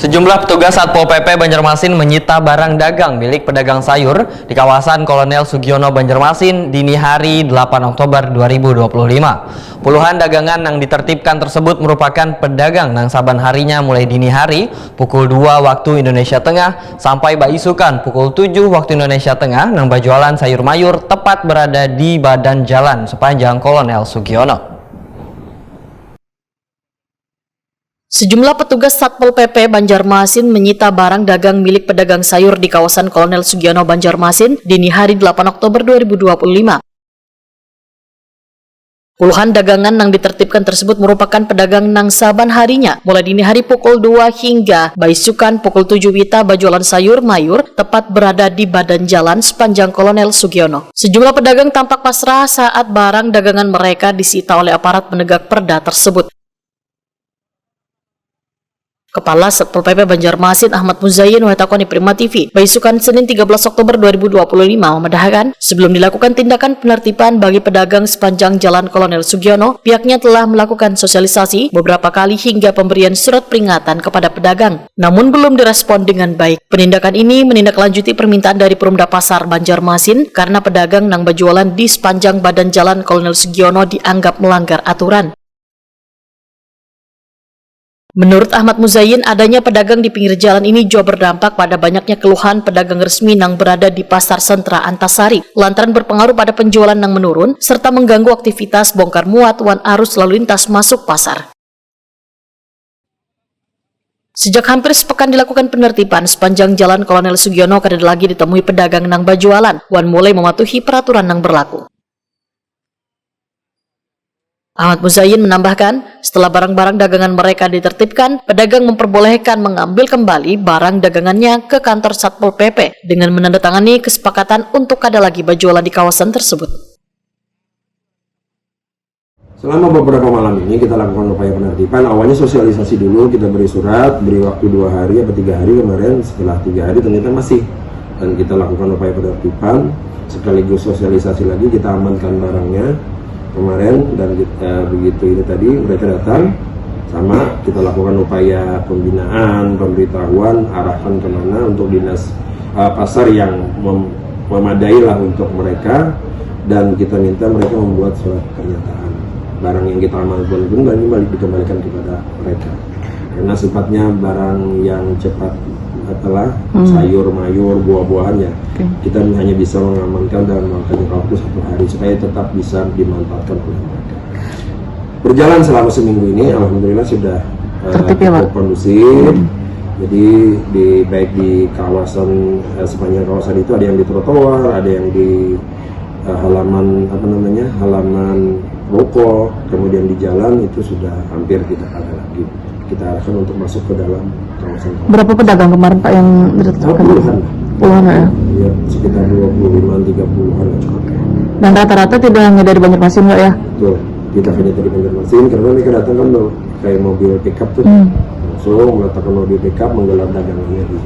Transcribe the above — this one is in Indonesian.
Sejumlah petugas Satpol PP Banjarmasin menyita barang dagang milik pedagang sayur di kawasan Kolonel Sugiono Banjarmasin dini hari 8 Oktober 2025. Puluhan dagangan yang ditertibkan tersebut merupakan pedagang yang saban harinya mulai dini hari pukul 2 waktu Indonesia Tengah sampai baisukan pukul 7 waktu Indonesia Tengah yang berjualan sayur mayur tepat berada di badan jalan sepanjang Kolonel Sugiono. Sejumlah petugas Satpol PP Banjarmasin menyita barang dagang milik pedagang sayur di kawasan Kolonel Sugiono Banjarmasin dini hari 8 Oktober 2025. Puluhan dagangan yang ditertibkan tersebut merupakan pedagang nang saban harinya mulai dini hari pukul 2 hingga baisukan pukul 7 wita berjualan sayur mayur tepat berada di badan jalan sepanjang Kolonel Sugiono. Sejumlah pedagang tampak pasrah saat barang dagangan mereka disita oleh aparat penegak perda tersebut. Kepala Satpol PP Banjarmasin Ahmad Muzayyin Watakoni Prima TV baisukan Senin 13 Oktober 2025 memedahkan sebelum dilakukan tindakan penertiban bagi pedagang sepanjang Jalan Kolonel Sugiono, pihaknya telah melakukan sosialisasi beberapa kali hingga pemberian surat peringatan kepada pedagang, namun belum direspon dengan baik. Penindakan ini menindaklanjuti permintaan dari Perumda Pasar Banjarmasin karena pedagang yang berjualan di sepanjang badan Jalan Kolonel Sugiono dianggap melanggar aturan. Menurut Ahmad Muzayyin, adanya pedagang di pinggir jalan ini juga berdampak pada banyaknya keluhan pedagang resmi yang berada di Pasar Sentra Antasari, lantaran berpengaruh pada penjualan yang menurun, serta mengganggu aktivitas bongkar muat wan arus lalu lintas masuk pasar. Sejak hampir sepekan dilakukan penertiban sepanjang Jalan Kolonel Sugiono, kada lagi ditemui pedagang yang berjualan, wan mulai mematuhi peraturan yang berlaku. Ahmad Muzayyin menambahkan, setelah barang-barang dagangan mereka ditertibkan, pedagang memperbolehkan mengambil kembali barang dagangannya ke kantor Satpol PP dengan menandatangani kesepakatan untuk kada lagi berjualan di kawasan tersebut. Selama beberapa malam ini kita lakukan upaya penertiban. Awalnya sosialisasi dulu, kita beri surat, beri waktu 2 hari atau 3 hari kemarin. Setelah 3 hari ternyata masih, dan kita lakukan upaya penertiban sekaligus sosialisasi lagi, kita amankan barangnya kemarin, dan begitu ini tadi mereka datang, sama kita lakukan upaya pembinaan, pemberitahuan, arahan kemana untuk dinas pasar yang memadai lah untuk mereka, dan kita minta mereka membuat surat pernyataan barang yang kita amankan pun dikembalikan kepada mereka, karena sifatnya barang yang cepat adalah sayur, mayur, buah-buahannya. Kita hanya bisa mengamankan dalam waktu 1 hari supaya tetap bisa dimanfaatkan oleh mereka. Berjalan selama seminggu ini, alhamdulillah sudah cukup kondusif. Jadi baik di kawasan sepanjang kawasan itu ada yang di trotoar, ada yang di halaman halaman ruko, kemudian di jalan itu sudah hampir tidak ada lagi. Kita arahkan untuk masuk ke dalam kawasan. Berapa pedagang kemarin Pak yang ditetapkan? Puluhan ya? Iya, sekitar 25-30-an. Dan rata-rata tidak hanya dari Banjarmasin Pak ya? Betul, tidak hanya dari Banjarmasin, karena mereka datang kan kayak mobil pickup tuh, langsung meletakkan mobil pickup menggelar dagangannya di